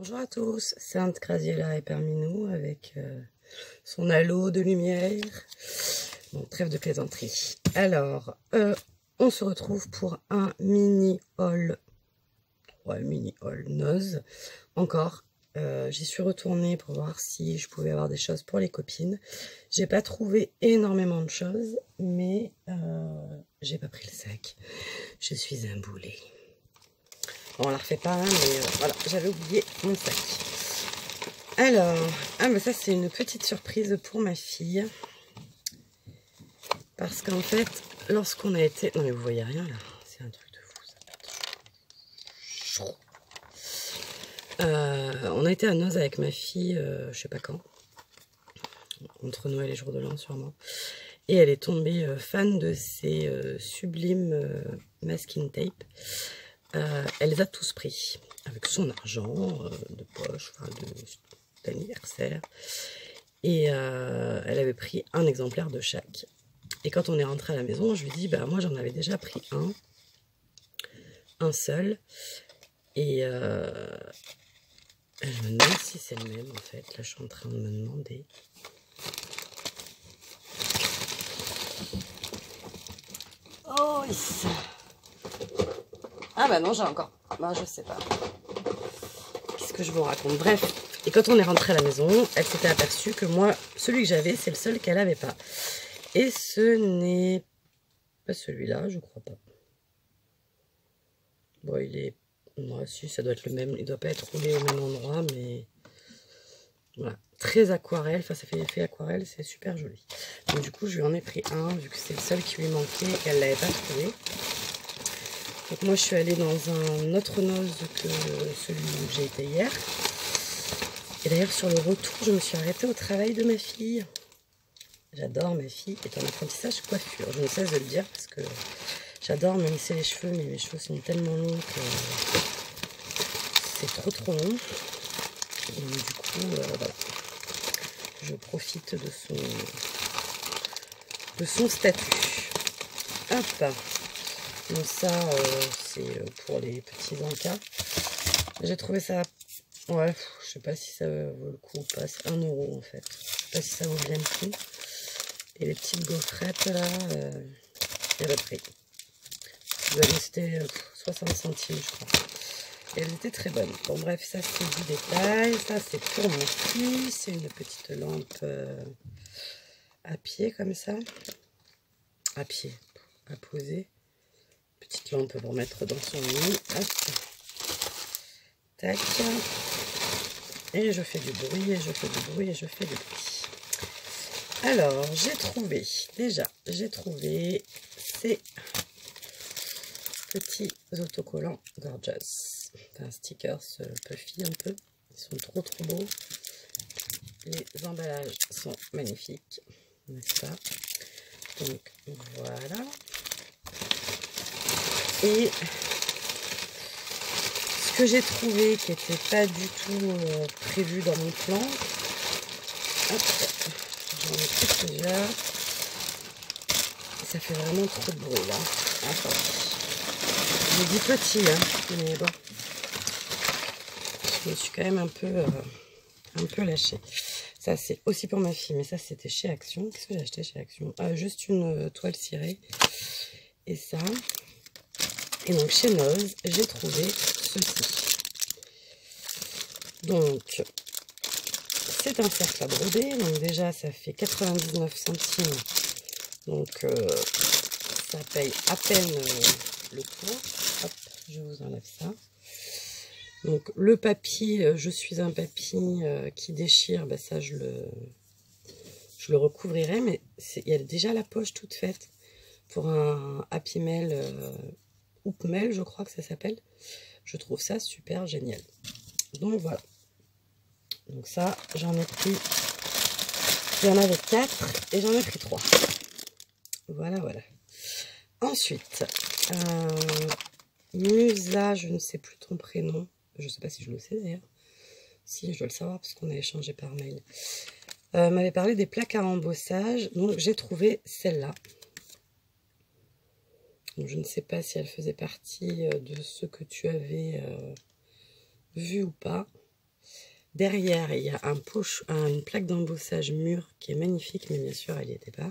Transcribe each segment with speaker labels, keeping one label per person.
Speaker 1: Bonjour à tous, Sainte Graziella est parmi nous avec son halo de lumière. Bon, trêve de plaisanterie. Alors, on se retrouve pour un mini haul. Ouais, mini haul Noz. Encore, j'y suis retournée pour voir si je pouvais avoir des choses pour les copines. J'ai pas trouvé énormément de choses, mais j'ai pas pris le sac. Je suis un boulet. Bon, on la refait pas, mais voilà, j'avais oublié mon sac. Alors, mais ça c'est une petite surprise pour ma fille. Parce qu'en fait, lorsqu'on a été... Non mais vous voyez rien là, c'est un truc de fou ça. On a été à Noz avec ma fille, je sais pas quand. Entre Noël et Jour de l'An sûrement. Et elle est tombée fan de ces sublimes masking tape. Elle les a tous pris avec son argent de poche, enfin d'anniversaire. Et elle avait pris un exemplaire de chaque. Et quand on est rentré à la maison, je lui dis, bah moi j'en avais déjà pris un seul. Et je me demande si c'est le même en fait. Là je suis en train de me demander. Oh yes. Ah bah non, j'ai encore. Bah je sais pas. Qu'est-ce que je vous raconte? Bref. Et quand on est rentré à la maison, elle s'était aperçue que moi, celui que j'avais, c'est le seul qu'elle n'avait pas. Et ce n'est pas celui-là, je crois pas. Bon, il est... Moi, si, ça doit être le même. Il doit pas être roulé au même endroit, mais... Voilà. Très aquarelle. Enfin, ça fait effet aquarelle, c'est super joli. Donc du coup, je lui en ai pris un, vu que c'est le seul qui lui manquait et qu'elle l'avait pas trouvé. Donc moi, je suis allée dans un autre Noz que celui où j'ai été hier. Et d'ailleurs, sur le retour, je me suis arrêtée au travail de ma fille. J'adore, ma fille est en apprentissage coiffure. Je ne cesse de le dire parce que j'adore me lisser les cheveux, mais mes cheveux sont tellement longs que c'est trop long. Et du coup, voilà. Je profite de son statut. Hop. Donc ça, c'est pour les petits encas. J'ai trouvé ça... Ouais, je sais pas si ça vaut le coup ou pas. C'est 1 € en fait. Je sais pas si ça vaut bien le coup. Et les petites gaufrettes là, il y a le prix. C'était 60 centimes je crois. Et elles étaient très bonnes. Bon bref, ça c'est du détail. Ça c'est pour mon fils. C'est une petite lampe à pied comme ça. À pied, à poser. Petite lampe pour mettre dans son lit. Hop. Tac. Et je fais du bruit, et je fais du bruit, et je fais du bruit. Alors, j'ai trouvé ces petits autocollants Gorgeous. Enfin, stickers puffy un peu. Ils sont trop beaux. Les emballages sont magnifiques, n'est-ce pas? Donc, voilà. Et ce que j'ai trouvé qui n'était pas du tout prévu dans mon plan. Hop, j'en ai pris plusieurs. Ça fait vraiment trop de bruit là. Attends. Je dis petit, hein, mais bon. Je me suis quand même un peu lâchée. Ça c'est aussi pour ma fille, mais ça c'était chez Action. Qu'est-ce que j'ai acheté chez Action? Juste une toile cirée. Et ça. Et donc chez Noz, j'ai trouvé ceci. Donc, c'est un cercle à broder. Donc déjà, ça fait 99 centimes. Donc, ça paye à peine le cours. Hop, je vous enlève ça. Donc, le papy, je suis un papy qui déchire. Ben ça, je le recouvrirai. Mais il y a déjà la poche toute faite pour un Happy Mail, Hoop Mail, je crois que ça s'appelle. Je trouve ça super génial. Donc, voilà. Donc ça, j'en ai pris, il y en avait 4 et j'en ai pris 3. Voilà, voilà. Ensuite, Musa, je ne sais plus ton prénom. Je ne sais pas si je le sais d'ailleurs. Si, je dois le savoir parce qu'on a échangé par mail. M'avait parlé des plaques à embossage. Donc j'ai trouvé celle-là. Je ne sais pas si elle faisait partie de ce que tu avais vu ou pas. Derrière, il y a une plaque d'embossage mûr qui est magnifique, mais bien sûr, elle n'y était pas.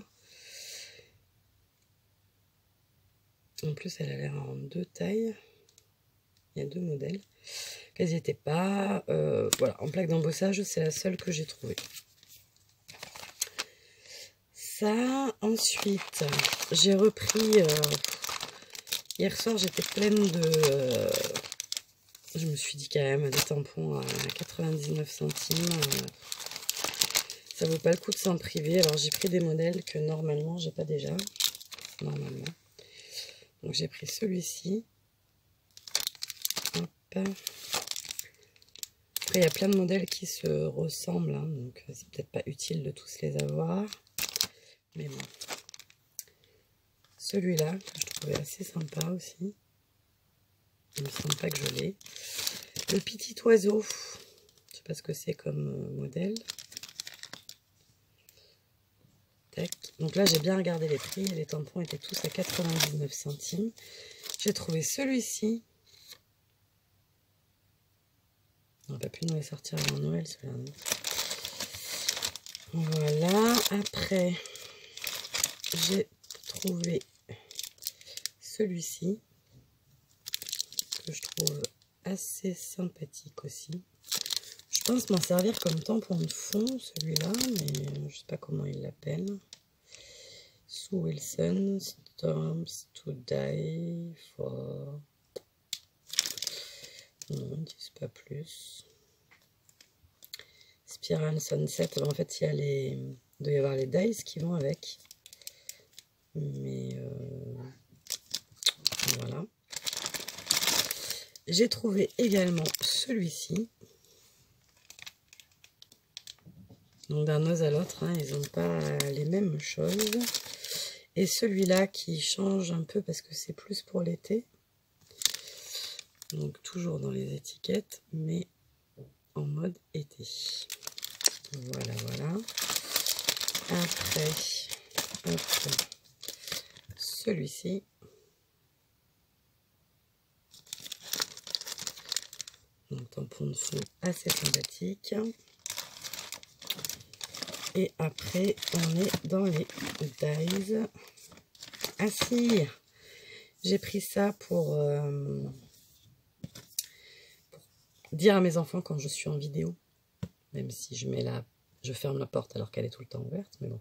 Speaker 1: En plus, elle a l'air en 2 tailles. Il y a 2 modèles. Qu'elles n'y étaient pas. Voilà, en plaque d'embossage, c'est la seule que j'ai trouvée. Ça, ensuite, j'ai repris... hier soir, j'étais pleine de... je me suis dit quand même, des tampons à 99 centimes. Ça vaut pas le coup de s'en priver. Alors, j'ai pris des modèles que normalement, j'ai pas déjà. Normalement. Donc, j'ai pris celui-ci. Hop. Après, il y a plein de modèles qui se ressemblent. Hein, donc, c'est peut-être pas utile de tous les avoir. Mais bon. Celui-là, que je trouvais assez sympa aussi. Il me semble pas que je l'ai. Le petit oiseau. Je sais pas ce que c'est comme modèle. Tac. Donc là, j'ai bien regardé les prix. Les tampons étaient tous à 99 centimes. J'ai trouvé celui-ci. On n'a pas pu nous les sortir avant Noël, celui-là. Voilà. Après, j'ai trouvé celui-ci, que je trouve assez sympathique aussi. Je pense m'en servir comme tampon de fond, celui-là, mais je sais pas comment il l'appelle. Sue Wilson, Storms to Die for... Non, ils ne disent pas plus. Spiral Sunset, en fait, il y a il doit y avoir les dies qui vont avec. Mais voilà. J'ai trouvé également celui-ci. Donc d'un os à l'autre, hein, ils n'ont pas les mêmes choses. Et celui-là qui change un peu parce que c'est plus pour l'été. Donc toujours dans les étiquettes, mais en mode été. Voilà, voilà. Après, celui-ci. Donc tampon de fond assez sympathique. Et après, on est dans les dies. Ah si, j'ai pris ça pour dire à mes enfants quand je suis en vidéo. Même si je ferme la porte alors qu'elle est tout le temps ouverte. Mais bon,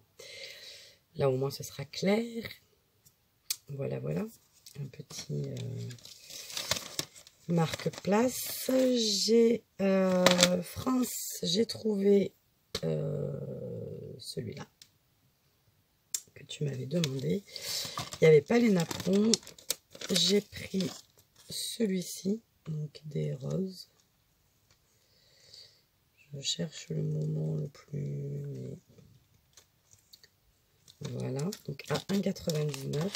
Speaker 1: là au moins ce sera clair. Voilà, voilà. Un petit marque-place. J'ai France, j'ai trouvé celui-là que tu m'avais demandé. Il n'y avait pas les napperons. J'ai pris celui-ci, donc des roses. Je cherche le moment le plus... Mais... Voilà, donc à 1,99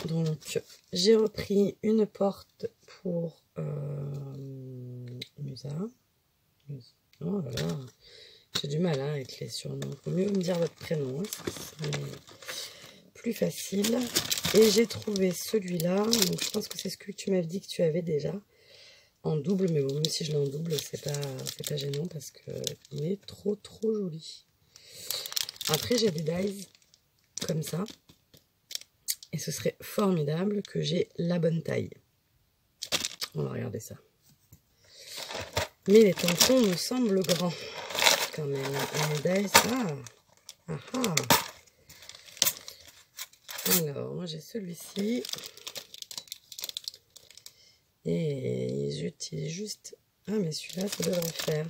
Speaker 1: €. Donc j'ai repris une porte pour Musa. Oh là là, j'ai du mal avec les surnoms. Il faut mieux me dire votre prénom, hein, c'est plus facile. Et j'ai trouvé celui-là. Donc je pense que c'est ce que tu m'avais dit que tu avais déjà en double, mais bon, même si je l'ai en double, c'est pas gênant parce que il est trop joli. Après, j'ai des dies comme ça. Et ce serait formidable que j'ai la bonne taille. On va regarder ça. Mais les tampons me semblent grands quand même. Et les dies, Alors, moi j'ai celui-ci. Et j'utilise juste... Ah, mais celui-là, ça devrait faire.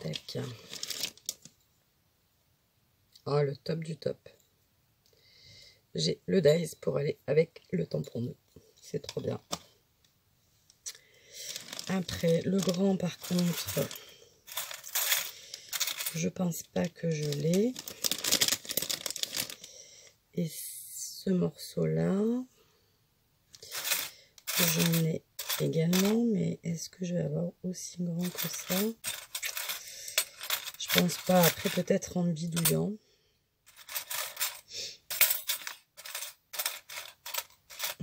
Speaker 1: Tac. Oh, le top du top. J'ai le dies pour aller avec le tampon nœud. C'est trop bien. Après, le grand, par contre, je pense pas que je l'ai. Et ce morceau-là, j'en ai également, mais est-ce que je vais avoir aussi grand que ça? Je pense pas. Après, peut-être en bidouillant.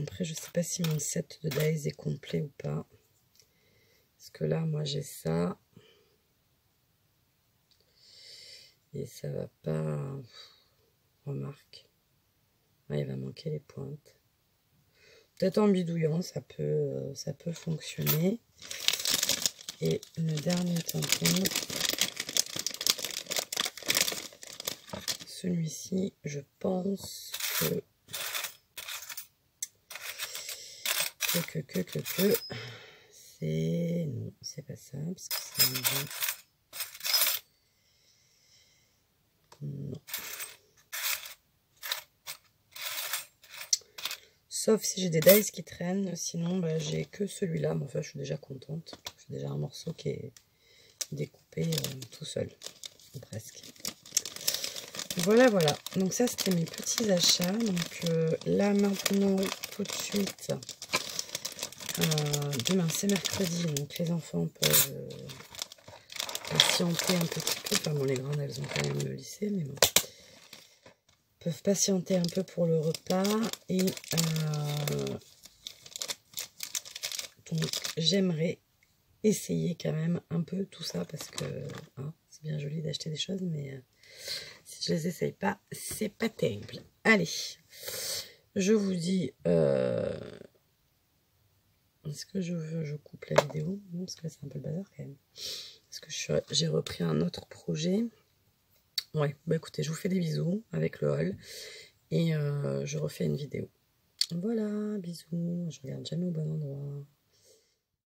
Speaker 1: Après, je sais pas si mon set de dies est complet ou pas. Parce que là, moi, j'ai ça. Et ça va pas... Remarque. Ah, il va manquer les pointes. Peut-être en bidouillant, ça peut fonctionner. Et le dernier tampon, celui-ci, je pense que c'est... Non, c'est pas ça, parce que c'est un bon... Non. Sauf si j'ai des dies qui traînent, sinon bah, j'ai que celui-là. Mais enfin, je suis déjà contente. J'ai déjà un morceau qui est découpé tout seul, ou presque. Voilà, voilà. Donc ça, c'était mes petits achats. Donc là, maintenant, tout de suite, demain, c'est mercredi. Donc les enfants peuvent patienter un petit peu. Enfin bon, les grandes, elles ont quand même le lycée, mais bon. Peuvent patienter un peu pour le repas. Et donc, j'aimerais essayer quand même un peu tout ça parce que hein, c'est bien joli d'acheter des choses, mais si je les essaye pas, c'est pas terrible. Allez, je vous dis, est-ce que je coupe la vidéo? Non, parce que là c'est un peu le bazar quand même. Parce que j'ai repris un autre projet. Ouais, bah écoutez, je vous fais des bisous avec le haul et je refais une vidéo. Voilà, bisous, je regarde jamais au bon endroit.